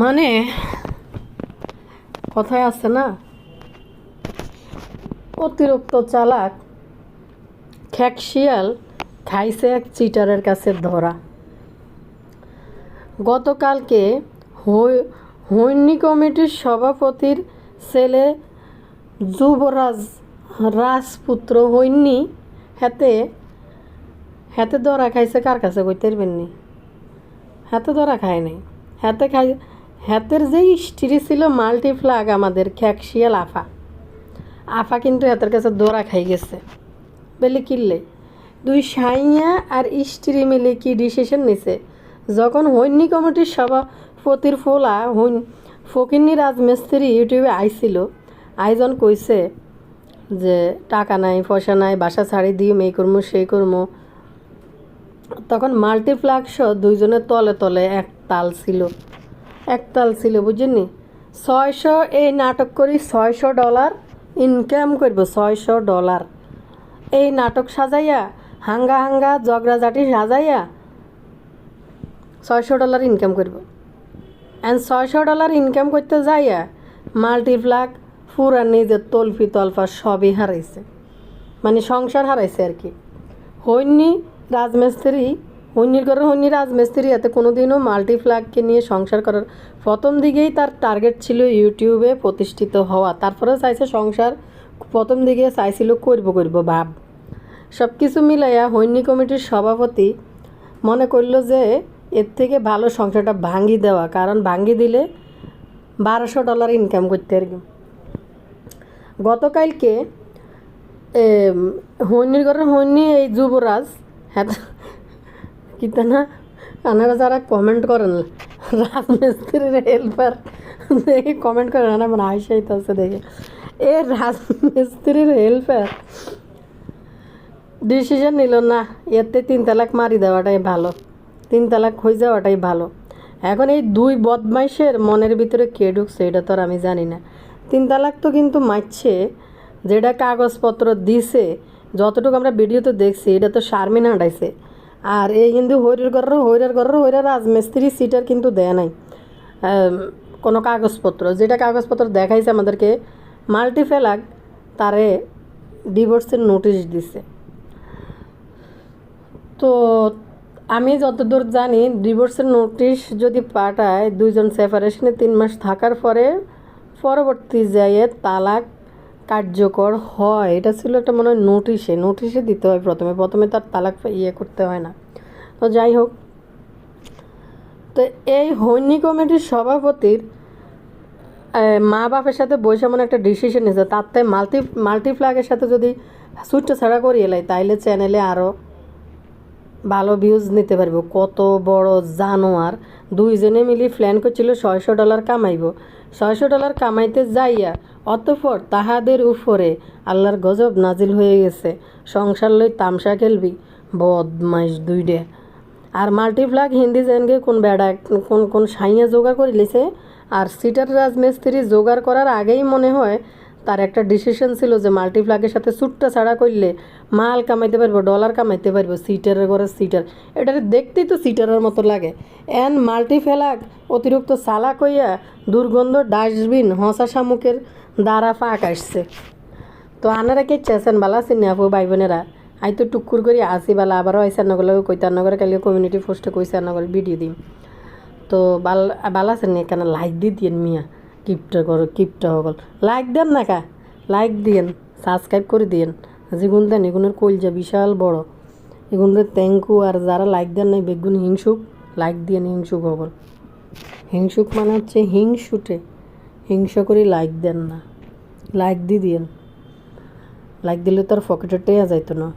মানে কথায় আছে না, অতিরিক্ত চালাক খ্যাকশিয়াল খাইছে এক চিটারের কাছে ধরা। গতকালকে হৈনী কমিটির সভাপতির ছেলে যুবরাজ রাজপুত্র হৈনী হাতে হাতে ধরা খাইছে। কার কাছে কইতে পারবেননি? হাতে ধরা খায় নাই, হাতের যে স্ত্রী ছিল মাল্টিফ্লাগ আমাদের খ্যাকশিয়াল আফা কিন্তু হাতের কাছে ধরা খাই গেছে। বেলে কিনলে দুই সাইয়া আর স্ত্রী মিলে কি ডিসিশন নিছে, যখন হৈনী কমিটির সভাপতির ফোলা ফকিন্নি রাজমিস্ত্রি ইউটিউবে আইছিল, আইজন কইছে যে টাকা নাই পয়সা নাই, বাসা ছাড়ি দিই, এই করবো সেই করবো। তখন মাল্টিপ্লাগ সহ দুইজনের তলে তলে একতাল ছিল বুঝিনি। 600 এই নাটক করি $600 ইনকাম করব। $600 এই নাটক সাজাইয়া হাঙ্গা জগরাজাটি সাজাইয়া $600 ইনকাম করব। অ্যান্ড $600 ইনকাম করতে যাইয়া মাল্টিপ্লাগ পুরা নিজের তলফা সবই হারাইছে, মানে সংসার হারাইছে আর কি। হৈনির ঘরে হৈনি রাজমিস্ত্রি এতে কোনোদিনও মাল্টিপ্লাগকে নিয়ে সংসার করার প্রথম দিকেই তার টার্গেট ছিল ইউটিউবে প্রতিষ্ঠিত হওয়া। তারপরে চাইছে সংসার, প্রথম দিকে চাইছিল করব ভাব। সব কিছু মিলাইয়া হৈনি কমিটির সভাপতি মনে করলো যে এর থেকে ভালো সংসারটা ভাঙ্গি দেওয়া, কারণ ভাঙ্গি দিলে $1200 ইনকাম করতে আর কি। গতকালকে হৈনির ঘরে হৈনি এই যুবরাজ হ্যাঁ কিতা না, আপনারা যারা কমেন্ট করেন রাজমিস্ত্রির হেল্পার দেখে কমেন্ট করেন না, মানে আইসাইতে আছে দেখে এ রাজমিস্ত্রির হেল্পার ডিসিশন নিল না, এতে 3 তালাক মারি দেওয়াটাই ভালো, 3 তালাক হয়ে যাওয়াটাই ভালো। এখন এই দুই বদমাইশের মনের ভিতরে কে ঢুকছে এটা তো আর আমি জানি না। 3 তালাক তো কিন্তু মারছে, যেটা কাগজপত্র দিছে যতটুকু আমরা ভিডিওতে দেখছি এটা তো শারমিন হাঁটাইছে। আর এই কিন্তু হইরার রাজমিস্ত্রি সিটার কিন্তু দেয় নাই কোনো কাগজপত্র। যেটা কাগজপত্র দেখাইছে আমাদেরকে মাল্টিপ্লাগ তারে ডিভোর্সের নোটিশ দিছে। তো আমি যতদূর জানি ডিভোর্সের নোটিশ যদি পাঠায়, দুইজন সেপারেশনে 3 মাস থাকার পরে পরবর্তী যাইয়ে তালাক কার্যকর হয়। এটা ছিল একটা মনে হয় নোটিশে দিতে হয় প্রথমে তার তালাক করতে হয় না। তো যাই হোক, তো এই হৈনি কমিটির সভাপতির মা বাপের সাথে বসে মনে একটা ডিসিশন নিয়েছে, তার তাই মাল্টিপ্লাগের সাথে যদি সুইচটা ছাড়া করিয়ে লাই তাইলে চ্যানেলে আরও ভালো ভিউজ নিতে পারবো। কত বড় জানোয়ার, দুইজনে মিলি প্ল্যান করছিল $600 কামাইব। $600 কামাইতে যাইয়া অতঃপর তাহাদের উপরে আল্লাহর গজব নাজিল হয়ে গেছে। সংসার লই তামসা খেলবি বদমাইশ দুইটা। আর মাল্টিপ্লাগ হিন্দি জেনকে কোন সাইয়া জোগাড় করে লিছে। আর সিটার রাজমিস্ত্রি জোগাড় করার আগেই মনে হয় তার একটা ডিসিশন ছিল যে মাল্টিপ্লাগের সাথে সুটটা ছাড়া করলে মাল কামাইতে পারবো, ডলার কামাইতে পারবো। সিটারের ঘরে সিটার, এটা দেখতেই তো সিটারের মতো লাগে। এন মাল্টিপ্লাগ অতিরিক্ত চালাক হইয়া দুর্গন্ধ ডাস্টবিন হসা শামুকের দ্বারা ফাঁক আসছে। তো আনারা কে চেয়েছেন বালা চিনি আপু ভাই বোনেরা, আই তো টুকুর করে আসি বালা, আবারও আইসার নগলে কইতার নগরে কালি কমিউনিটি পোস্টে কইসার নগরে ভিডিও দিম। তো বালা আছেন এখানে লাইক দিয়ে মিয়া কিপটা হগল লাইক দেন না কা, লাইক দিয়েন, সাবস্ক্রাইব করে দিয়েন। যেগুন দেন এগুনের কলজা বিশাল বড়, এগুনের থ্যাংকু। আর যারা লাইক দেন নাই বেগুন হিংসুক, লাইক দিয়েন হিংসুক হগল। হিংসুক মানে হচ্ছে হিংসুটে, হিংসা করে লাইক দেন না, লাইক দিয়েন। লাইক দিলে তো আর পকেটের টেয়া যাইতো না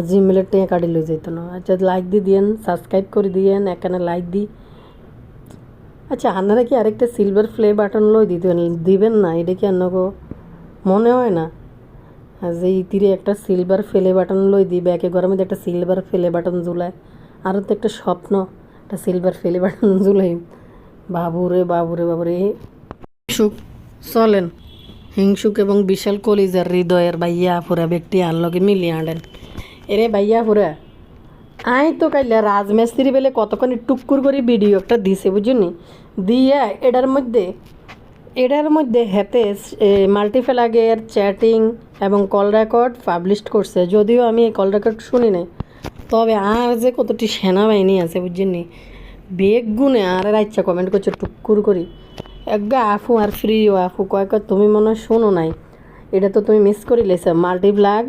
জিমেলের টেয়া কাটি লই যাইতো না। আচ্ছা লাইক দিয়েন, সাবস্ক্রাইব করে দিয়েন, এখানে লাইক আচ্ছা আপনারা কি আরেকটা সিলভার প্লে বাটন লই দিবেন না? এটা কি আপনাকে মনে হয় না যে ইতিরে একটা সিলভার প্লে বাটন লই দিই, ব্যাকে ঘরের মধ্যে একটা সিলভার প্লে বাটন ঝুলায়? আরও তো একটা স্বপ্ন একটা সিলভার প্লে বাটন ঝুলাই। বাবুরে হিংসুক চলেন, হিংসুক এবং বিশাল কলিজার হৃদয়ের ভাইয়া ফুরা ব্যক্তি আনলগে মিলিয়ে আনেন। এরে ভাইয়া ফুরা আই তো কাইলে রাজমিস্ত্রি বেলে কতক্ষণ টুকুর করে ভিডিও একটা দিছে বুঝুনি দিয়ে এটার মধ্যে হেতে মাল্টিপ্লাগের চ্যাটিং এবং কল রেকর্ড পাবলিশ করছে, যদিও আমি এই কল রেকর্ড শুনি নাই। তবে আর যে কতটি সেনাবাহিনী আছে বুঝছেন, বেগ গুনে আর ইচ্ছা কমেন্ট করছে টুকুর করি একগা আফু আর ফ্রি ও আফু কয়েক তুমি মনে হয় শোনো নাই, এটা তো তুমি মিস করে লেছো। মাল্টিপ্লাগ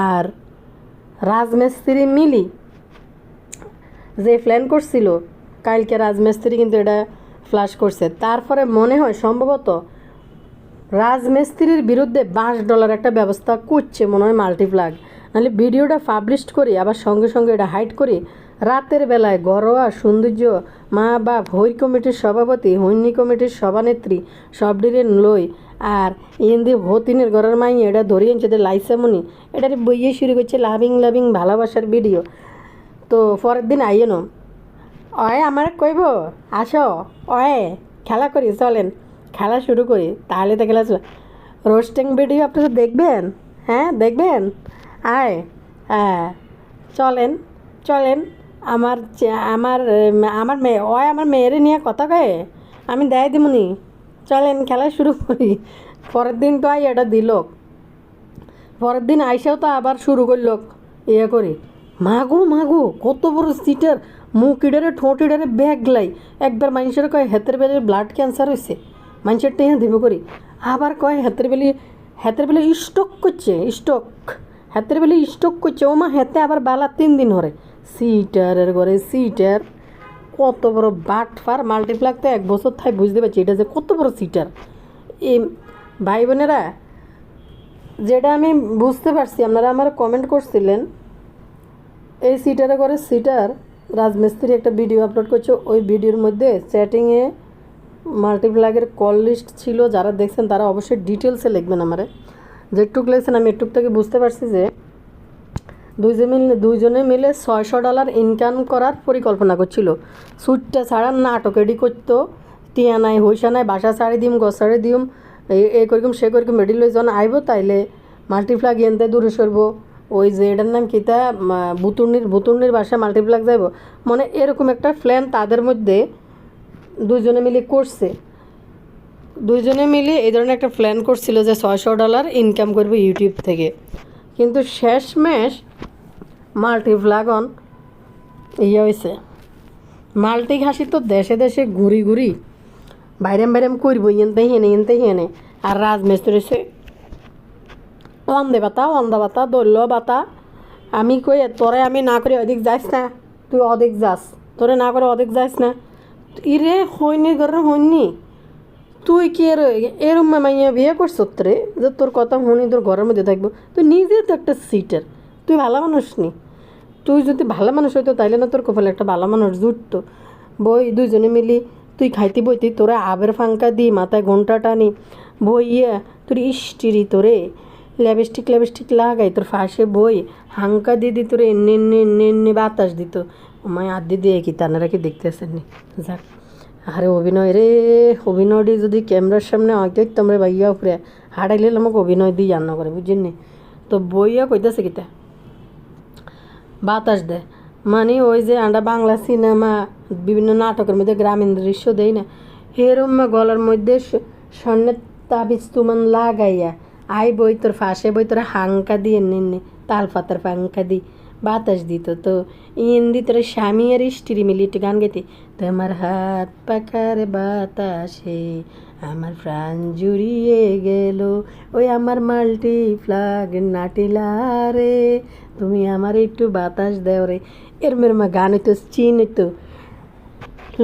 আর রাজমিস্ত্রি মিলি যে প্ল্যান করছিল কালকে রাজমিস্ত্রি কিন্তু এটা ফ্লাশ করছে। তারপরে মনে হয় সম্ভবত রাজমিস্ত্রির বিরুদ্ধে $5 একটা ব্যবস্থা করছে মনে হয় মাল্টিপ্লাগ। নাহলে ভিডিওটা পাবলিশ করি আবার সঙ্গে সঙ্গে এটা হাইড করি রাতের বেলায় ঘরোয়া সৌন্দর্য মা বাপ হই কমিটির সভাপতি হৈনী কমিটির সভানেত্রী সব ডিরে লই আর ইন্দি হতিনের ঘরের মাই এটা ধরিয়ে আনছে লাইসামনি এটার বইয়ে শুরু করছে লাভিং লাভিং ভালোবাসার ভিডিও। তো পরের দিন আইয়েন অয়ে আমার কইব আসো অয়ে খেলা করি চলেন খেলা শুরু করি, তাহলে তো খেলা রোস্টিং ভিডিও আপনারা দেখবেন, হ্যাঁ দেখবেন আয় হ্যাঁ চলেন চলেন আমার আমার আমার মেয়ে অয় আমার মেয়েরে নিয়ে কথা কয়ে আমি দেয় দিমনি, চলেন খেলা শুরু করি। পরের দিন তো এটা দিল, পরের দিন আইসাও তো আবার শুরু করল ইয়ে করি মাগো কত বড় সিটার মুখ ইডারে ঠোঁট ইডারে ব্যাগ লাই একবার মানুষের কয় হাতের বেলের ব্লাড ক্যান্সার হয়েছে মানুষের টেহা দিব করি, আবার কয় হাতের বেলে স্টক করছে স্টক হাতের বেলে স্টক করছে ও মা হাতে আবার বালা 3 দিন হরে সিটারের ঘরে সিটার কত বড় বাটফার। মাল্টিপ্লাগ তো 1 বছর থাই বুঝতে পারছি এটা যে কত বড় সিটার। এই ভাই বোনেরা যেটা আমি বুঝতে পারছি আপনারা আমার কমেন্ট করছিলেন এই সিটারে করে সিটার রাজমিস্ত্রি একটা ভিডিও আপলোড করছে, ওই ভিডিওর মধ্যে চ্যাটিংয়ে মাল্টিপ্লাগের কল লিস্ট ছিল, যারা দেখছেন তারা অবশ্যই ডিটেলসে লিখবেন আমারে, যেটুক লিখছেন আমি একটুক থেকে বুঝতে পারছি যে দুইজনে মিলে $600 ইনকাম করার পরিকল্পনা করছিল। সুটটা ছাড়া নাটক এডি করতো টিয়া নাই হইসা নাই বাসা ছাড়ি দিম গছ ছাড়ি দিম এই করিম সে করিম মেডি লই যখন আইব তাইলে মাল্টিপ্লাগ এনতে দূরে সরব, ওই যে এটার নাম কিতা বুতুর্নির বাসা মাল্টিপ্লাগ যাইব মানে এরকম একটা প্ল্যান তাদের মধ্যে দুইজনে মিলে করছে। দুইজনে মিলে এই ধরনের একটা প্ল্যান করছিল যে $600 ইনকাম করবে ইউটিউব থেকে, কিন্তু শেষমেশ মাল্টিপ্লাগন ইয়ে হয়েছে মাল্টি ঘাসি তো দেশে দেশে ঘুরি বাইরেম করবো এনতে হেনে আর রাজমিস্ত্রি সে অন্ধা বাতা দৈল্য বাতা আমি কই তোরে আমি না করে অধিক যাস না তুই অধিক যাস তোরে না করে অধিক যাস না ইরে হইনি ঘরে হইনি তুই কি এরম মাইয়া বিয়ে করছ রে যে তোর কথা শুনি তোর ঘরের মধ্যে থাকবো, তুই নিজে তো একটা সিটার, তুই ভালো মানুষ নি, তুই যদি ভালো মানুষ হইতো তাইলে না তোর কপালে একটা ভালো মানুষ জুটতো। বই দুইজনে মিলি তুই খাইতে বইতি তোরা আবের ফাঙ্কা দি মাথায় ঘন্টা টানি বইয়া তোর ইস্টিরি তোরে লেবিস্টিক লাগাই তোর ফাঁসে বই হাঙ্কা দিদি তোরে এনে বাতাস দিত আমায় আদি দিয়ে কি তানারা কি দেখতেছেন নি যাক। আরে অভিনয়টি যদি ক্যামেরার সামনে আঁকে তোমরা বাইয়া উপরে হারাইলে আমাকে অভিনয় দিয়ে জান্ন করে বুঝছেন। তো বইয়া কইতেছে কিতা বাতাস দেয় মানে ওই যে আমরা বাংলা সিনেমা বিভিন্ন নাটকের মধ্যে গ্রামীণ দৃশ্য দেই না এরম গলার মধ্যে স্বর্ণের তাবিজ তুমান লাগাইয়া আই বই তোর ফাঁসে বই তোর হাঙ্কা দিয়ে নিন্নি তাল পাতার পাঙ্কা দি বাতাস দিত। তো ইন্দি তোর স্বামী আর স্ত্রী মিলি একটু গান গেতি তোমার হাত পাখার বাতাসে আমার প্রাণ জুড়িয়ে গেল ওই আমার মাল্টিপ্লাগ নাটিলা রে তুমি আমার একটু বাতাস দেও রে এর মের মা গান হইতো চিন হইতো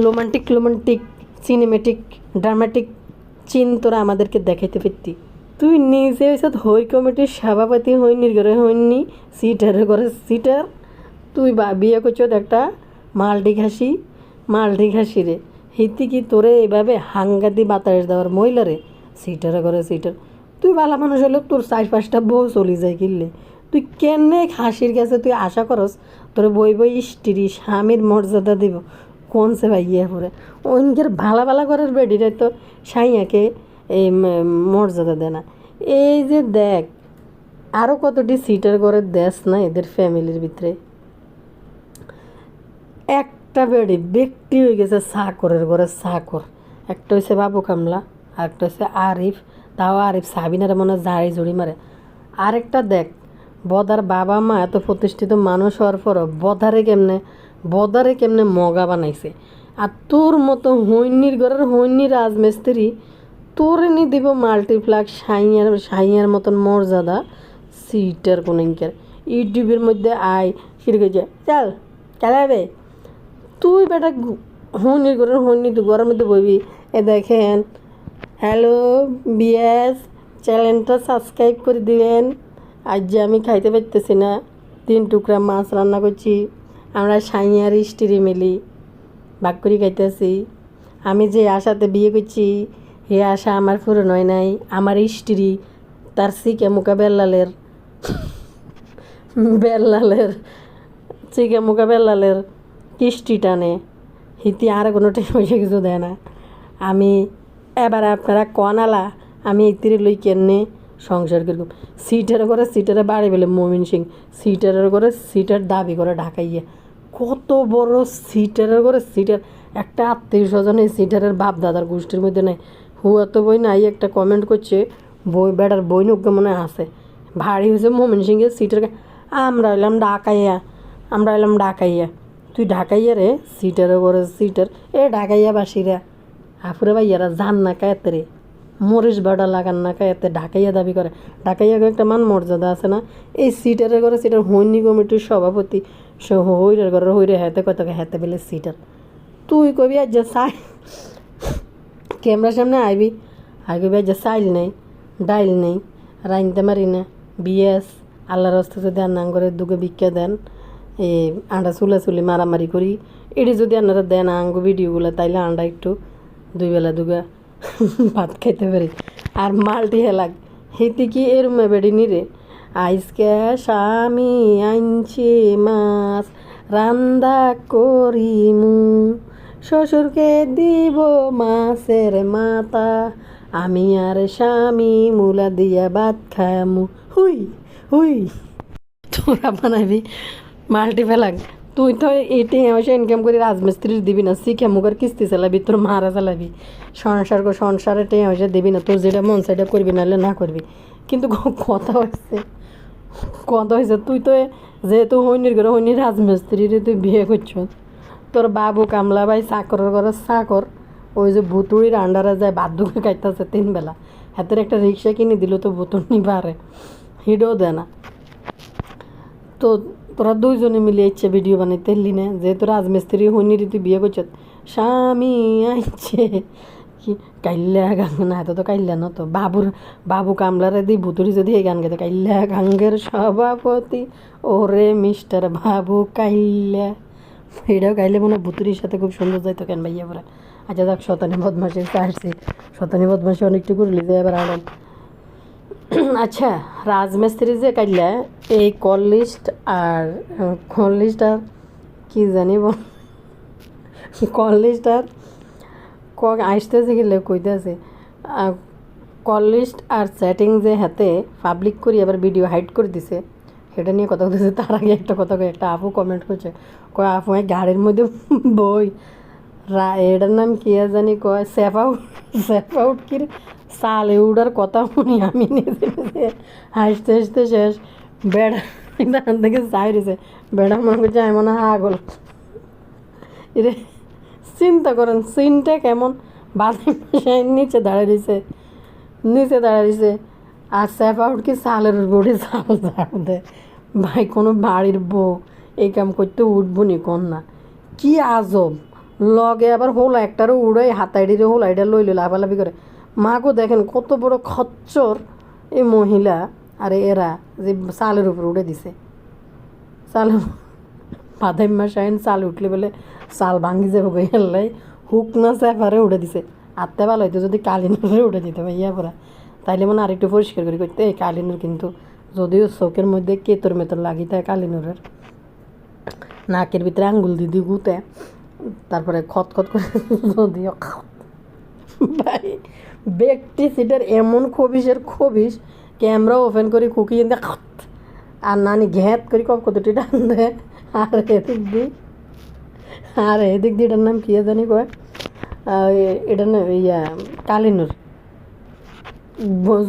রোমান্টিক সিনেমেটিক ড্রামাটিক চিন তোরা আমাদেরকে দেখাইতে পারতি। তুই নিজে হয়েছ হই কমিটির সভাপতি হইনির ঘরে হইনি সিটারের ঘরে সিটার, তুই বিয়ে করছ একটা মাল্টি ঘাসি রে হিতি কি তোরে এভাবে হাঙ্গা দি বাতাস দেওয়ার মহিলা রে সিটারের ঘরে সিটার। তুই ভালো মানুষ হলে তোর 4-5টা বউ চলি যায় কিনলে তুই কেনে হাসির কাছে তুই আশা করস তোর বই স্ত্রী স্বামীর মর্যাদা দিব কোন সে ভাইয়া পরে ওইনকের ভালা করার বেডিরে তো সাইয়াকে এই মর্যাদা দেয় না। এই যে দেখ আরও কতটি সিটার করে দেশ না এদের ফ্যামিলির ভিতরে একটা বেডি ব্যক্তি হয়ে গেছে চাকরের ঘরে চাকর। একটা হচ্ছে বাবু কামলা, আর একটা হচ্ছে আরিফ। তাও আরিফ সাবিনারে মনে হয় জাড়ি জুড়ি মারে। আরেকটা দেখ, বদার বাবা মা এত প্রতিষ্ঠিত মানুষ হওয়ার পরও বদারে কেমনে মগা বানাইছে। আর তোর মতো হৈনির ঘরের হৈনি রাজমিস্ত্রি তোরে নি দিব মাল্টিপ্লাক্স সাইয়ার মতন মর্যাদা সিটার কোনিংকের ইউটিউবের মধ্যে আয় ফিরে যায় চল চালাবে। তুই বেটা হৈনির ঘরের হৈনি তুই ঘরের মধ্যে বইবি। এ দেখেন, হ্যালো বিএস, চ্যানেলটা সাবস্ক্রাইব করে দিলেন। আজ যে আমি খাইতে পারতেছি না, 3 টুকরা মাছ রান্না করছি। আমরা সাইয়ার স্ত্রী মিলি ভাগ করে খাইতেছি। আমি যে আশাতে বিয়ে করছি এ আশা আমার পূরণ হয় নাই। আমার স্ত্রী তার চিকে মুখা চিকে মুখা বেল্লালের কিস্তি টানে, হিতি আর কোনো পয়সা কিছু দেয় না। আমি এবার আপনারা কনালা আমি ইতিরে লই কেনে সংসার করব। সিটের করে সিটারে বাড়ি বলে মমিন সিং, সিটারের করে সিটার দাবি করে ঢাকাইয়া। কত বড় সিটারের করে সিটার, একটা আত্মীয় স্বজন এই সিটারের বাপ দাদার গোষ্ঠীর মধ্যে নেই। হুয়া তো বই নাই একটা কমেন্ট করছে, বই বেটার বই নোকে মনে আছে ভারী হয়েছে মমিন সিংয়ের সিটার। আমরা হইলাম ডাকাইয়া, তুই ঢাকাইয়া রে সিটারের করে সিটার। এ ঢাকাইয়া বাসিরা হাফুরে ভাইয়ারা জান না কায়াতে রে, মরিচ বাটা লাগান না কায়াতে ঢাকাইয়া দাবি করে। ঢাকাইয়া একটা মান মর্যাদা আছে না। এই সিটারের ঘরে সিটার হৈনি কমিটির সভাপতি, সে হইরের ঘরের হইরে হাতে কত হাতে বেলে সিটার। তুই কবি আজ যে চাই ক্যামেরার সামনে আইবি, আগে আজ যে চাইল নেই ডাইল নেই রাইনতে মারি না। বিএস আল্লাহর রাস্তা যদি আন্নান করে দুগে ভিক্ষা দেন, এই আন্ডা চুলি মারামারি করি, এটি যদি আপনারা দেন আঙ্গ ভিডিওগুলো, তাইলে আন্ডা একটু 2 বেলা দুগা ভাত খাইতে পারি। আর মাল্টি হেলাক হেতি কি এরমে বেড়ি নিরে আইসকে স্বামী আনছি মাছ রান্দা করিমু, শ্বশুরকে দিব মাছের মাথা, আমি আর স্বামী মূলা দিয়া ভাত খামু। হুই হুই তোরা বানাবি মাল্টি ফেলাক। তুই তো এটি হচ্ছে ইনকাম করে রাজমিস্ত্রির দিবি না, শিখে মুখের কিস্তি চালাবি, তোর মারা চালাবি, সংসারে টেঁ হয়েছে দিবি না, তোর যেটা মন সেটা করবি, নাহলে না করবি। কিন্তু কথা হয়েছে তুই তো যেহেতু হৈনির ঘরে হৈনির রাজমিস্ত্রিরে তুই বিয়ে করছ, তোর বাবু কামলা ভাই চাকরের ঘরে চাকর, ওই যে ভুতুড়ির আন্ডারে যায় বাধ্যকে খাইতেছে 3 বেলা, হাতের একটা রিক্সা কিনে দিল তো ভুতুর নি পারে, হিডও দেয় না। তো তোরা 2 জনে মিলে ইচ্ছে ভিডিও বানাইতে এলি না, যেহেতু রাজমিস্ত্রি হইনির তুই বিয়ে করছ। স্বামী আইছে কি কাইল্লা গান না, এত তো কাইল্লা না তো বাবু কামলারে দি ভুতুরি যদি এই গান গাইতে, কাইল্লা গাঙ্গের সভাপতি ওরে মিস্টার বাবু কাইল্লা, এটাও গাইলে মনে হয় ভুতুরির সাথে খুব সুন্দর যাইতো কেন ভাইয়া পরে। আচ্ছা দেখ, শতানি বদমাসি আসছি, শতানি বদমাসি অনেকটু করলি যে এবার আনন্দ। আচ্ছা, রাজমিস্ত্রি যে কাইল্লা এই কল লিস্ট আর কি জানি কল লিস্ট আর আসতেছে গেলে কইতেছে কল লিস্ট আর সেটিং যে হাতে পাবলিক করি আবার ভিডিও হাইড করে দিছে, সেটা নিয়ে কথা বলতেছে। তার আগে একটা আপু কমেন্ট করছে, কয় আপু গাড়ির মধ্যে বই এটার নাম কি জানি, কয় সেফ আউট কি সালে উড়ার কথা শুনি আমি নিজে হাসতে শেষ। বেড়া এখান থেকে চাই রয়েছে, বেড়া মনে করছে আমি মনে হয় আগল। এরে চিন্তা করেন সিনটা কেমন, বাদাম নিচে দাঁড়িয়ে রয়েছে আর সেফ আউট কি সালের বডি চাল ঝাড় দেয়। ভাই কোনো বাড়ির বউ এই কাম করতে উঠবো নি কন না, কি আজব। লগে আবার হোলা একটারও উড়ে হাতাইডিরে হোলা এটা লই লাফালাফি করে। মাগো দেখেন কত বড় খচ্চর এই মহিলা, আর এরা যে চালের উপর উড়ে দিছে। বাদাম শাইন চাল উঠলে বলে চাল ভাঙি যাবো গেলাই হুক না চেপারে উড়ে দিছে। আত্মে ভালো হইতো যদি কালিনুরে উড়ে দিতে ভাইয়া পরা, তাইলে মনে আরেকটু পরিষ্কার করে করতে। এই কালিনুর কিন্তু যদিও চোখের মধ্যে কেতর মেতর লাগি থাকে কালিনুরের, নাকের ভিতরে আঙ্গুল দিদি গুতে, তারপরে খত করে যদিও ভাই ব্যক্তি সিটার এমন খবিস ক্যামেরা ওপেন করে খুকিয়ে দে আর নানি ঘ্যাত করে কতটি টান দেয়। আর এদিক দি আর এদিক দিয়ে এটার নাম কী জানি কয় এটার নাম ইয়া কালিনুর।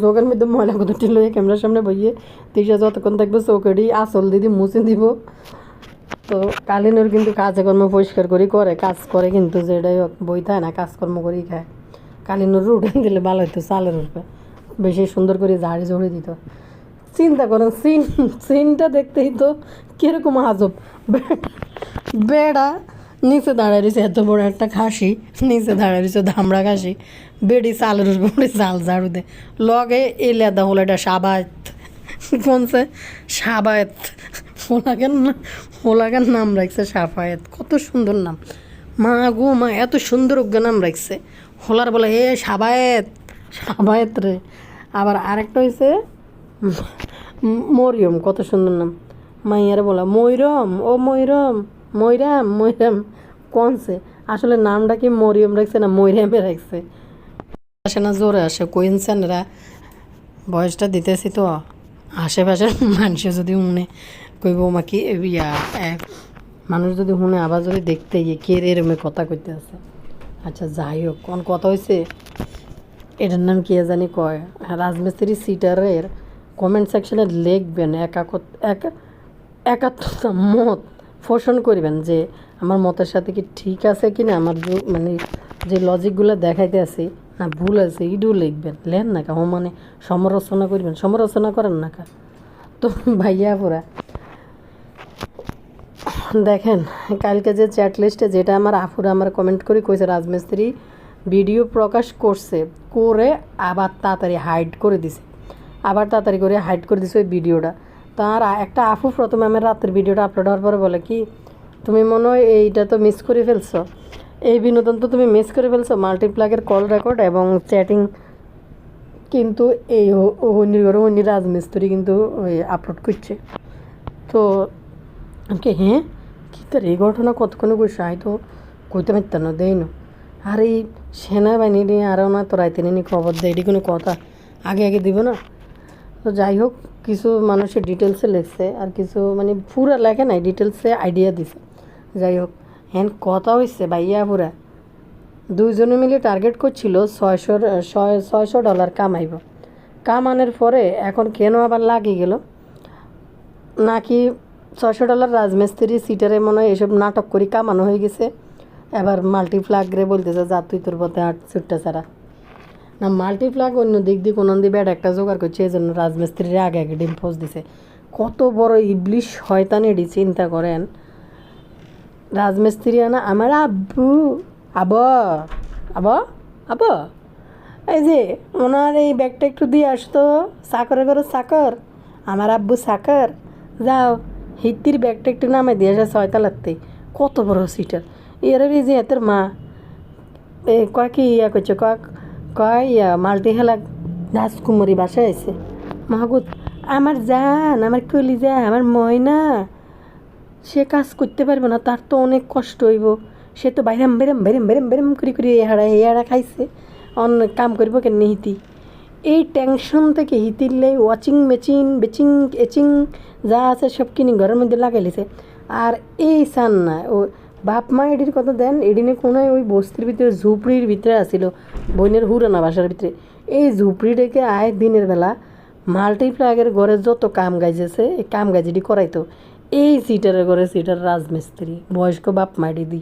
চোখের মধ্যে ময়লা কতটি লইয়ে ক্যামেরার সামনে বইয়ে তিসা যতক্ষণ থাকবে চোখেরই আসল দিদি মুছে দিব। তো কালিনুর কিন্তু কাজকর্ম পরিষ্কার করেই কাজ করে, কিন্তু যেটাই হোক বই থাকে না, কাজকর্ম করেই খায়। কালিনুর উঠে দিলে ভালো হতো, চালের উঠবে বেশি সুন্দর করে ঝাড়ি ঝড়ে দিত। চিন্তা করেন সিনটা দেখতেই তো কীরকম আজব। বেড়া নিচে দাঁড়ায় রয়েছে, এত বড় একটা খাসি নিচে দাঁড়ায় রয়েছে, ধামড়া খাসি, বেড়ি চালের উপরে চাল ঝাড়ু দে, লগে এ লেদা হলো এটা সাবায়ত, কোনছে সাবায়ত, হোলাগান নাম রাখছে সাফায়েত, কত সুন্দর নাম। মা গো মা, এত সুন্দর অজ্ঞ নাম রাখছে। হোলার বলে এ সাবায়েত, সাবায়েত রে। আবার আরেকটা হয়েছে মরিয়ম, কত সুন্দর নাম। মাইয়ারে বলা ময়রম, ও ময়রম, ময়রাম, ময়রাম কোনছে আসলে নামটা কি মরিয়ম রাখছে না ময়রামে রাখছে। আসে না জোরে আসে কোইনসেনরা, বয়সটা দিতেছি তো আশেপাশের মানুষ যদি শুনে কইব মা কি ইয়া, মানুষ যদি শুনে আবার যদি দেখতে গিয়ে কে এরমে কথা কইতে আছে। আচ্ছা যাই হোক, কোন কথা হয়েছে এটার নাম কি জানি কয়, রাজমিস্ত্রি সিটারের কমেন্ট সেকশনে লিখবেন একাত্মতা মত পোষণ করবেন যে আমার মতের সাথে কি ঠিক আছে কি না, আমার মানে যে লজিকগুলো দেখাইতে আছে না ভুল আছে ইডও লিখবেন। লেন না কা মানে সমালোচনা করবেন, সমালোচনা করেন না কা। তো ভাইয়া পুরা দেখেন কালকে যে চ্যাট লিস্টে যেটা আমার আফুরা আমার কমেন্ট করে কইছে রাজমিস্ত্রি ভিডিও প্রকাশ করছে করে আবার তাড়াতাড়ি হাইড করে দিছে, আবার তাড়াতাড়ি করে হাইড করে দিছে ওই ভিডিওটা। তার একটা আফু প্রথমে আমার রাতের ভিডিওটা আপলোড হওয়ার পরে বলে কি তুমি মনে হয় এইটা তো মিস করে ফেলছো, এই বিনোদন তো তুমি মিস করে ফেলছো, মাল্টিপ্লাগের কল রেকর্ড এবং চ্যাটিং কিন্তু এই হন্যির ঘরে হন্যি রাজমিস্ত্রি কিন্তু ওই আপলোড করছে। তো আমাকে হ্যাঁ কী তোর এই ঘটনা কতক্ষণে কইস আই তো কইতে পারতাম না দেই না। আর এই সেনাবাহিনী নিয়ে আরও না তো রাইতে নিয়ে খবর দেয়, এটি কোনো কথা আগে আগে দিব না। তো যাই হোক কিছু মানুষের ডিটেলসে লেখছে আর কিছু মানে পুরা লেখে নাই, ডিটেলসে আইডিয়া দিছে। যাই হোক হ্যাঁ কথা হয়েছে ভাইয়া পুরা দুইজনে মিলে টার্গেট করছিল $600 কামাইব। কামানোর পরে এখন কেন আবার লাগিয়ে গেল নাকি $600 রাজমিস্ত্রি সিটারে মনে হয় এসব নাটক করে কামানো হয়ে গেছে। এবার মাল্টিপ্লাগরে বলতেছে যা তুই তোর পথে আট ছুটটা ছাড়া না, মাল্টিপ্লাগ অন্য দিক দিয়ে কোনো দিয়ে ব্যাড একটা জোগাড় করছে, এই জন্য রাজমিস্ত্রির আগে আগে ডিম পোজ দিছে। কত বড় ইবলিশ শয়তান এডি চিন্তা করেন। রাজমিস্ত্রি আনা আমার আব্বু আব আব আব এই যে ওনার এই ব্যাগটা একটু দিয়ে আসতো, চাকরে করে চাকর, আমার আব্বু চাকর, যাও হিত্তির ব্যাগটা একটু নামে দিয়ে আসে 6 তালাতে। কত বড় সিটার এর এই যে এতের মা কয় কি ইয়া করছে কয় ইয়া মাল্টি হেলা রাজকুমারী বাসায় আছে। মাহবুদ আমার জান, আমার কলিজা, আমার ময়না, সে কাজ করতে পারবে না, তার তো অনেক কষ্ট হইব, সে তো বাইরাম বেরাম বেরাম বেরাম বেরাম করে হেয়াড়া খাইছে, অনেক কাম করবো কেন হিতি। এই টেনশন থেকে হিতিরলে ওয়াচিং মেচিং বেচিং এচিং যা আছে সব কিনে ঘরের মধ্যে লাগাইলেছে। আর এই সান না ও বাপ মা এডির কথা দেন, এডিনে কোনো ওই বস্তির ভিতরে ঝুপড়ির ভিতরে আসিল বইনের হুরানা বাসার ভিতরে। এই ঝুপড়ি ডেকে আয় দিনের বেলা মাল্টিপ্লাগের ঘরে যত কাম গাইজেছে এই কাম গাইজেটি করাইতো এই সিটারের ঘরে সিটার রাজমিস্ত্রি বয়স্ক বাপ মাইডি দি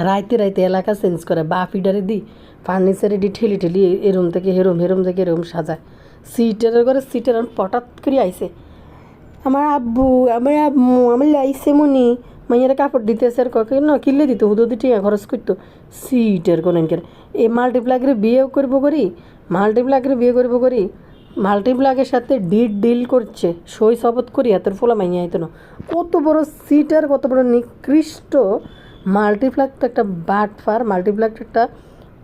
রাইতে রাইতে এলাকা চেঞ্জ করে বাপ ইডারে দি ফার্নিচারে দি ঠেলি ঠেলি এরম থেকে হেরম হেরম থেকে এরম সাজায়। সিটারের ঘরে সিটার পটাত করে আইসে আমার আব্বু আমার আম্মু আমার লাইসে মনি মাইয়ারা কাপড় দিতেছে আর কাকে না কিনলে দিত হুদুদি টিয়া খরচ করতো সিটের কোন এই মাল্টিপ্লাগের বিয়েও করবো করি, মাল্টিপ্লাগের বিয়ে করবো করি, মাল্টিপ্লাগের সাথে ডিল করছে সই শপথ করি হাতের ফোলা মাইয়া আইতো না। কত বড় সিটার, কত বড় নিকৃষ্ট। মাল্টিপ্লাগ তো একটা বাটফার, মাল্টিপ্লাগ একটা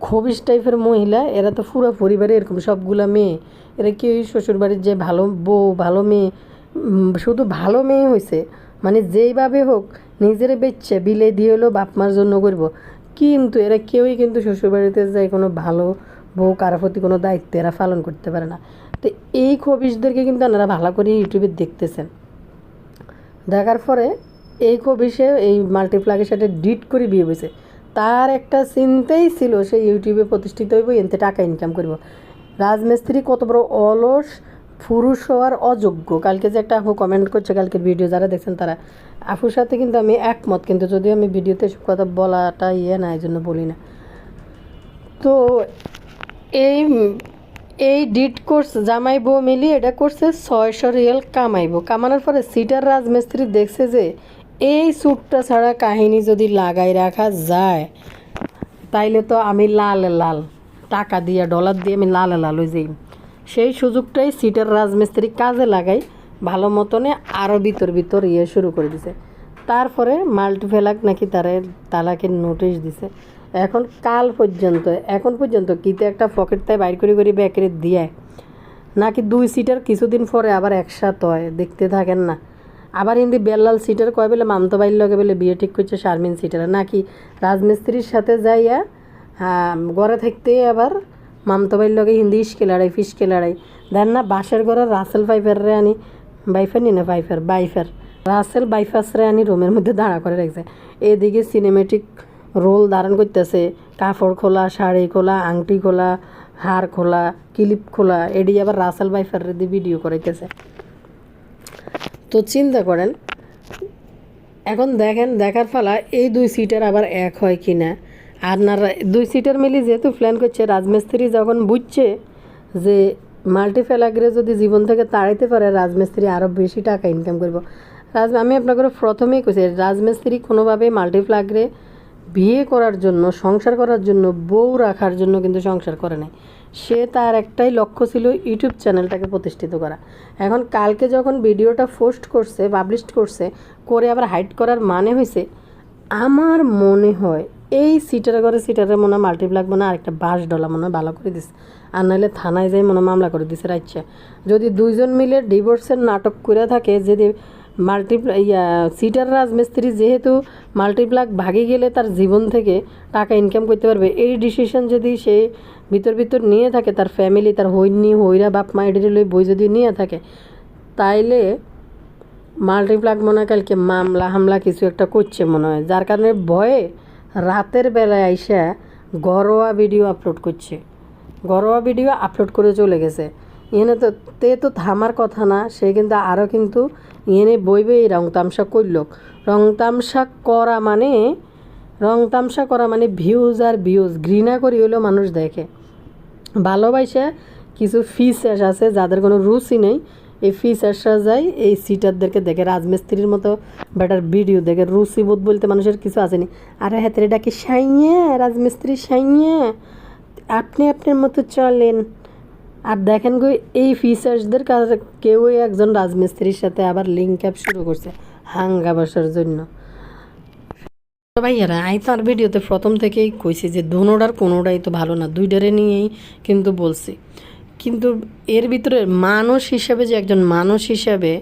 খবিস টাইপের মহিলা, এরা তো পুরো পরিবারে এরকম সবগুলা মেয়ে, এরা কি ওই শ্বশুরবাড়ির যে ভালো বউ ভালো মেয়ে শুধু ভালো মেয়ে হয়েছে মানে যেইভাবে হোক নিজের বেচছে বিলে দিয়ে হলেও বাপ মার জন্য করব, কিন্তু এরা কেউই কিন্তু শ্বশুরবাড়িতে যায় কোনো ভালো বউ কারো প্রতি কোনো দায়িত্ব এরা পালন করতে পারে না। তো এই খবিসদেরকে কিন্তু আপনারা ভালো করে ইউটিউবে দেখতেছেন, দেখার পরে এই কবি সে এই মাল্টিপ্লাগের সাথে ডিট করে বিয়ে হয়েছে। তার একটা চিন্তাই ছিল সে ইউটিউবে প্রতিষ্ঠিত হইব, এনতে টাকা ইনকাম করব। রাজমিস্ত্রি কত বড় অলস, পুরুষ হওয়ার অযোগ্য। কালকে যে একটা আপু কমেন্ট করছে, কালকের ভিডিও যারা দেখছেন তারা, আপুর সাথে কিন্তু আমি একমত, কিন্তু যদিও আমি ভিডিওতে এসব কথা বলাটা না, এই জন্য বলি না। তো এই এই ডিট কোর্স জামাই বউ মিলিয়ে এটা করছে 600 রিয়াল কামানোর পরে সিটার রাজমিস্ত্রি দেখছে যে এই স্যুটটা ছাড়া কাহিনী যদি লাগাই রাখা যায় তাইলে তো আমি লাল টাকা দিয়ে ডলার দিয়ে আমি লাল হয়ে যাই। সেই সুযোগটাই সিটার রাজমিস্ত্রি কাজে লাগাই ভালো মতনে আরও ভিতর শুরু করে দিছে। তারপরে মাল্টিপ্লাগ নাকি তালাকের নোটিশ দিছে। এখন এখন পর্যন্ত কিতে একটা পকেটটায় বাইর করে ব্যাকেরে দিয়ে নাকি 2 সিটার কিছুদিন পরে আবার একসাথে হয়, দেখতে থাকেন না। আবার হিন্দি বেল্লাল সিটার কয় বলে মামতো বাইর লগে বলে বিয়ে ঠিক করছে শারমিন সিটার, নাকি রাজমিস্ত্রির সাথে যাইয়া ঘরে থাকতে আবার মামতো বাইর লগে হিন্দি ইস্কে লড়াই ফিসকে লড়াই। দেন না বাসের ঘরে রাসেল বাইফার রাসেল বাইফাসরে আনি রুমের মধ্যে দাঁড়া করে রাখছে। এদিকে সিনেমেটিক রোল ধারণ করতেছে, কাপড় খোলা, শাড়ি খোলা, আংটি খোলা, হার খোলা, ক্লিপ খোলা, এডি আবার রাসেল বাইফার দিয়ে ভিডিও করাইতেছে। তো চিন্তা করেন, এখন দেখার ফলা এই 2 সিটার আবার এক হয় কি না। আর না 2 সিটার মিলি যেহেতু প্ল্যান করছে, রাজমিস্ত্রি যখন বুঝছে যে মাল্টিপ্লাগরে যদি জীবন থেকে তাড়াইতে পারে রাজমিস্ত্রি আরও বেশি টাকা ইনকাম করব। আমি আপনাকে প্রথমেই কইছি রাজমিস্ত্রি কোনোভাবেই মাল্টিপ্লাগরে বিয়ে করার জন্য, সংসার করার জন্য, বউ রাখার জন্য কিন্তু সংসার করে নাই। সে তার একটাই লক্ষ্য ছিল ইউটিউব চ্যানেলটাকে প্রতিষ্ঠিত করা। এখন কালকে যখন ভিডিওটা পোস্ট করছে, পাবলিশ করছে, করে আবার হাইড করার মানে হয়েছে, আমার মনে হয় এই সিটারে মনে হয় মাল্টিপ্লাগ মনে হয় আরেকটা $20 মনে হয় ভালো করে দিচ্ছে, আর নাহলে থানায় যাই মনে মামলা করে দিছে রাইচ্ছে। যদি 2 জন মিলে ডিভোর্সের নাটক করে থাকে, যদি সিটার রাজমিস্ত্রি যেহেতু মাল্টিপ্লাগ ভাগে গেলে তার জীবন থেকে টাকা ইনকাম করতে পারবে, এই ডিসিশন যদি সে ভিতর নিয়ে থাকে, তার ফ্যামিলি, তার হইরা বাপ মা এডিরে লই বই যদি নিয়ে থাকে, তাইলে মাল্টিপ্লাগ মনে হয় কালকে হামলা কিছু একটা করছে মনে হয়, যার কারণে ভয়ে রাতের বেলায় আইসা ঘরোয়া ভিডিও আপলোড করে চলে গেছে। এনে তো থামার কথা না, সে কিন্তু আরও কিন্তু এনে বইবে এই রং তামসা করলোক। রং তামসা করা মানে ভিউজ আর ভিউজ, ঘৃণা করি হলেও মানুষ দেখে। ভালোবাসা কিছু ফিচার্স আছে যাদের কোনো রুচি নেই, এই ফিচার্সরা যায় এই সিটারদেরকে দেখে, রাজমিস্ত্রির মতো বেটার ভিডিও দেখে। রুচিবোধ বলতে মানুষের কিছু আসেনি। আরে হাতের ডাকে সাইয়ে রাজমিস্ত্রি সাইয়ে আপনি আপনার মতো চলেন। আর দেখেন গো এই ফিচার্সদের কাছে কেউই একজন রাজমিস্ত্রির সাথে আবার লিঙ্ক আপ শুরু করছে হাঙ্গা বসার জন্য। ভাইয়ারা আমি তার ভিডিওতে প্রথম থেকেই কইছি যে দোনোটার কোনোটাই তো ভালো না, দুইটারে নিয়েই কিন্তু বলছি। কিন্তু এর ভিতরে মানুষ হিসাবে যে একজন মানুষ হিসাবে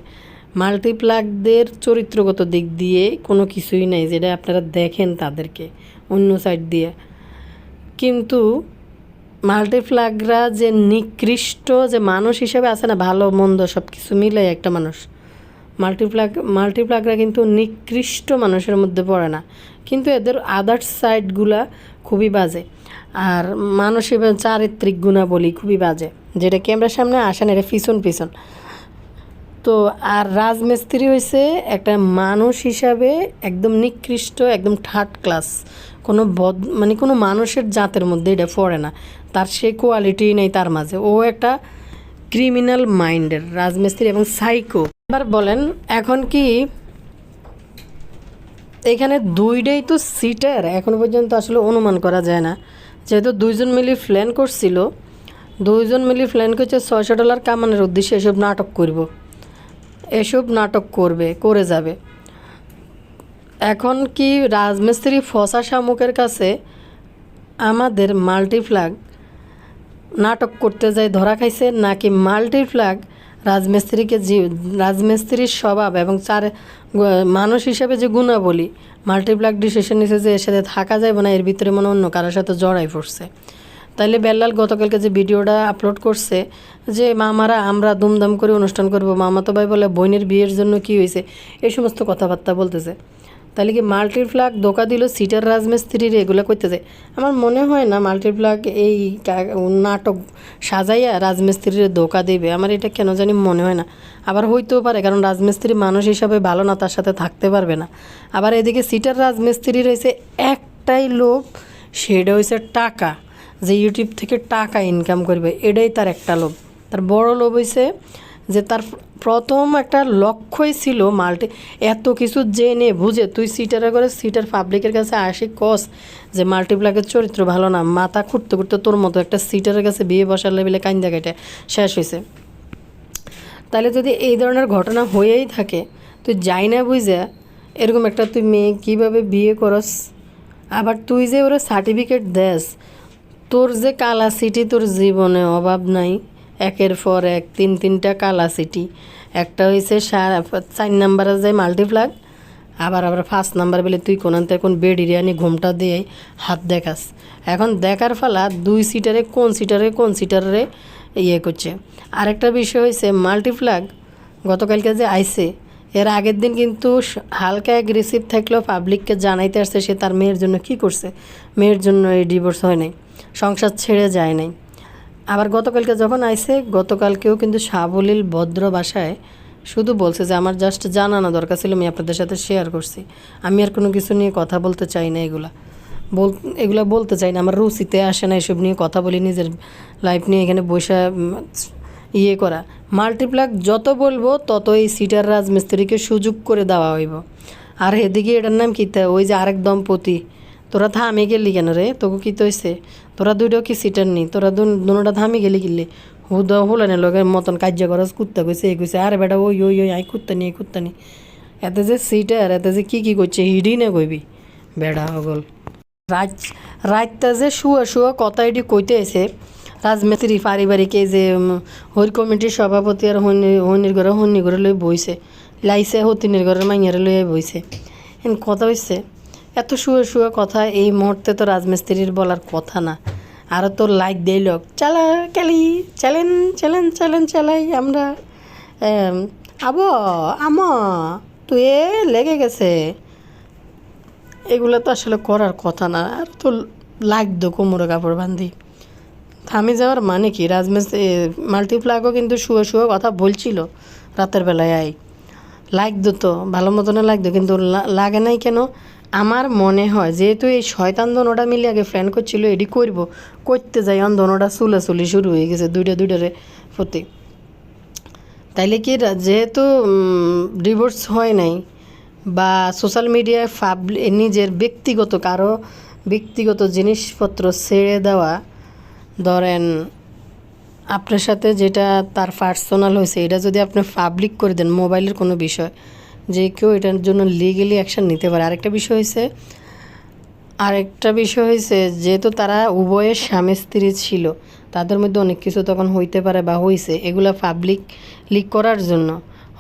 মাল্টিপ্লাগদের চরিত্রগত দিক দিয়ে কোনো কিছুই নাই, যেটা আপনারা দেখেন তাদেরকে অন্য সাইড দিয়ে। কিন্তু মাল্টিপ্লাগরা যে নিকৃষ্ট যে মানুষ হিসাবে আছে না, ভালো মন্দ সব কিছু মিলে একটা মানুষ, মাল্টিপ্লাগরা কিন্তু নিকৃষ্ট মানুষের মধ্যে পড়ে না, কিন্তু এদের আদার্স সাইডগুলা খুবই বাজে। আর মানসিক চারিত্রিক গুণাবলী খুবই বাজে, যেটা ক্যামেরার সামনে আসে না, এটা পিছন। তো আর রাজমিস্ত্রি হয়েছে একটা মানুষ হিসাবে একদম নিকৃষ্ট, একদম থার্ড ক্লাস, কোনো মানুষের জাতের মধ্যে এটা পড়ে না, তার সেই কোয়ালিটি নেই তার মাঝে। ও একটা ক্রিমিনাল মাইন্ডের রাজমিস্ত্রি এবং সাইকো। এবার বলেন এখন কি এখানে দুইটাই তো সিটার? এখন পর্যন্ত আসলে অনুমান করা যায় না, যেহেতু 2 জন মিলে প্ল্যান করছিল, 2 জন মিলে প্ল্যান করছে $600 কামানোর উদ্দেশ্যে এসব নাটক করে যাবে। এখন কি রাজমিস্ত্রি ফসা শামুকের কাছে আমাদের মাল্টিপ্লাগ নাটক করতে যায় ধরা খাইছে, নাকি মাল্টিপ্লাগ রাজমিস্ত্রির স্বভাব এবং মানুষ হিসেবে যে গুণাবলী, মাল্টিপ্লাগ ডিসিশন নিছে যে এর সাথে থাকা যাবে না, এর ভিতরে মনে অন্য কারোর সাথে জড়াই পড়ছে। তাইলে বেল্লাল গতকালকে যে ভিডিওটা আপলোড করছে যে মামারা আমরা দুমদাম করে অনুষ্ঠান করব, মামাতো ভাই বলে বোনের বিয়ের জন্য কি হয়েছে, এই সমস্ত কথাবার্তা বলতেছে। তাহলে কি মাল্টিপ্লাগ ধোকা দিল সিটার রাজমিস্ত্রির, এগুলো করতেছে? আমার মনে হয় না মাল্টিপ্লাগ এই নাটক সাজাইয়া রাজমিস্ত্রির ধোকা দেবে, আমার এটা কেন জানি মনে হয় না। আবার হইতেও পারে, কারণ রাজমিস্ত্রি মানুষ হিসাবে ভালো না, তার সাথে থাকতে পারবে না। আবার এদিকে সিটার রাজমিস্ত্রির হয়েছে একটাই লোভ, সেটা হয়েছে টাকা, যে ইউটিউব থেকে টাকা ইনকাম করবে, এটাই তার একটা লোভ। তার বড় লোভ হয়েছে যে তার প্রথম একটা লক্ষ্যই ছিল এত কিছু জেনে বুঝে তুই সিটারে করে সিটার পাবলিকের কাছে আসি কস যে মাল্টিপ্লাগের চরিত্র ভালো না, মাথা খুঁড়তে খুঁড়তে তোর মতো একটা সিটারের কাছে বিয়ে বসার লেভেলে কাইন্দা কেটে শেষ হয়েছে। তাহলে যদি এই ধরনের ঘটনা হয়েই থাকে, তুই যাই না বুঝে এরকম একটা তুই মেয়ে কীভাবে বিয়ে করস? আবার তুই যে ওরা সার্টিফিকেট দেস, তোর যে কালা সিটি তোর জীবনে অভাব নাই, একের পর এক তিনটা কালা সিটি। একটা হয়েছে 4 নাম্বারে যায় মাল্টিপ্লাগ, আবার 5 নাম্বার বলে তুই কোনান্তে এখন বেডিরিয়ানি ঘুমটা দিয়ে হাত দেখাস। এখন দেখার ফালা 2 সিটারে কোন সিটারে ইয়ে করছে। আরেকটা বিষয় হয়েছে মাল্টিপ্লাগ গতকালকে যে আইছে, এর আগের দিন কিন্তু হালকা অ্যাগ্রেসিভ থাকলেও পাবলিককে জানাইতে আসছে সে তার মেয়ের জন্য কি করছে, মেয়ের জন্য এই ডিভোর্স হয় নাই, সংসার ছেড়ে যায় নাই। আবার গতকালকে যখন আইছে, গতকালকেও কিন্তু সাবলীল ভদ্র ভাষায় শুধু বলছে যে আমার জাস্ট জানানো দরকার ছিল, আমি আপনাদের সাথে শেয়ার করছি, আমি আর কোনো কিছু নিয়ে কথা বলতে চাই না, এগুলা বলতে চাই না, আমার রুচিতে আসে না এসব নিয়ে কথা বলি, নিজের লাইফ নিয়ে এখানে বসে ইয়ে করা। মাল্টিপ্লাগ যত বলবো তত এই সিটার রাজমিস্ত্রিকে সুযোগ করে দেওয়া হইব। আর এদিকে এটার নাম কী, ওই যে আরেক দম্পতি, তোরা থামে গেলি কেন রে, তোকে কী তৈছে, তোরা দুইটাও কি সিটার নি, তোরা দুটা থামি গেলি কিনলে হুদা হুলানের লোকের মতন কার্য করস, কুত্তা কইছে এই কইছে, আরে বেটা ওই ওই ওই আই কুত্তা নি এতে যে সিটার এতে যে কী করছে হিডি না কইবি বেড়া হগল। রাতটা যে শুয়া কথা এটি কইতে এসে রাজমিস্ত্রি পারিবারিক এই যে হরি কমিটির সভাপতি আর হন্নির ঘরে লই বইছে, লাইছে হতিনের ঘরের মাইয়ারে লইয়া বইছে। কথা হইছে এত শুয়ে কথা এই মুহূর্তে তো রাজমিস্ত্রির বলার কথা না। আরও তোর লাইক দিল চালা খেলি চালাই আমরা তুই লেগে গেছে, এগুলো তো আসলে করার কথা না। আর তো লাইক দো কোমরে কাপড় বান্ধি থামে যাওয়ার মানে কি? মাল্টিপ্লাগও কিন্তু শুয়ে কথা বলছিল রাতের বেলায় লাইক দো তো ভালো মতনে লাইক দো, কিন্তু লাগে নাই কেন? আমার মনে হয় যেহেতু এই শয়তান দোনোটা মিলে আগে ফ্যান করছিল, এডি করতে যাই দোনোটা চুলাচুলি শুরু হয়ে গেছে দুইটারে প্রতি। তাইলে কি যেহেতু ডিভোর্স হয় নাই বা সোশ্যাল মিডিয়ায় নিজের ব্যক্তিগত জিনিসপত্র ছেড়ে দেওয়া, ধরেন আপনার সাথে যেটা তার পার্সোনাল হয়েছে এটা যদি আপনি পাবলিক করে দেন, মোবাইলের কোনো বিষয়, যে কেউ এটার জন্য লিগেলি অ্যাকশান নিতে পারে। আরেকটা বিষয় হয়েছে যেহেতু তারা উভয়ের স্বামী স্ত্রী ছিল, তাদের মধ্যে অনেক কিছু তখন হইতে পারে বা হয়েছে, এগুলো পাবলিক লিক করার জন্য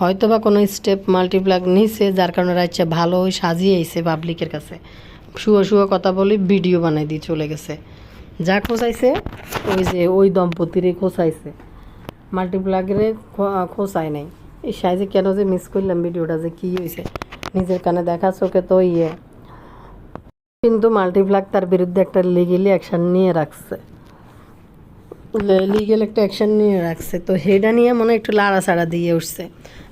হয়তো বা কোনো স্টেপ মাল্টিপ্লাগ নিছে, যার কারণে রাইচ্ছে ভালো সাজিয়ে আইছে পাবলিকের কাছে, শুয়ে কথা বলে ভিডিও বানাই দিয়ে চলে গেছে। যা খোঁচাইছে ওই দম্পতিরই খোঁচাইছে, মাল্টিপ্লাগের খোঁচায় নাই। এই সাইজে কেন যে মিস করলাম ভিডিওটা, যে কী হয়েছে নিজের কানে দেখা চোখে তো কিন্তু মাল্টিপ্লাগ তার বিরুদ্ধে একটা লিগেলি অ্যাকশান নিয়ে রাখছে, তো হেডা নিয়ে মনে একটু লাড়াছাড়া দিয়ে উঠছে।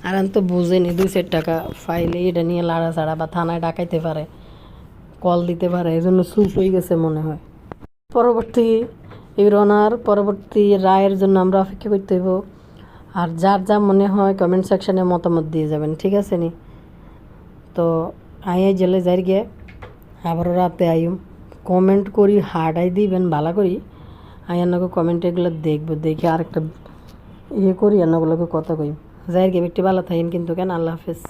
আর আমি তো বুঝিনি 2-4 টাকা ফাইলে এটা নিয়ে লাড়াছাড়া বা থানায় ডাকাইতে পারে, কল দিতে পারে, এই জন্য চুপ হয়ে গেছে মনে হয়। পরবর্তী রায়ের জন্য আমরা অপেক্ষা করতে হইব। আর যার যা মনে হয় কমেন্ট সেকশানে মতামত দিয়ে যাবেন, ঠিক আছে নি? তো জেলে যাই গে, আবারও রাতে আইম কমেন্ট করি হার্ডাই দিবেন ভালো করি, আন্নাকে কমেন্ট এগুলো দেখে আরেকটা করি আন্নাগুলোকে কথা কই যাই গে। ব্যক্তি ভালো থাকেন কিন্তু কেন। আল্লাহ হাফেজ।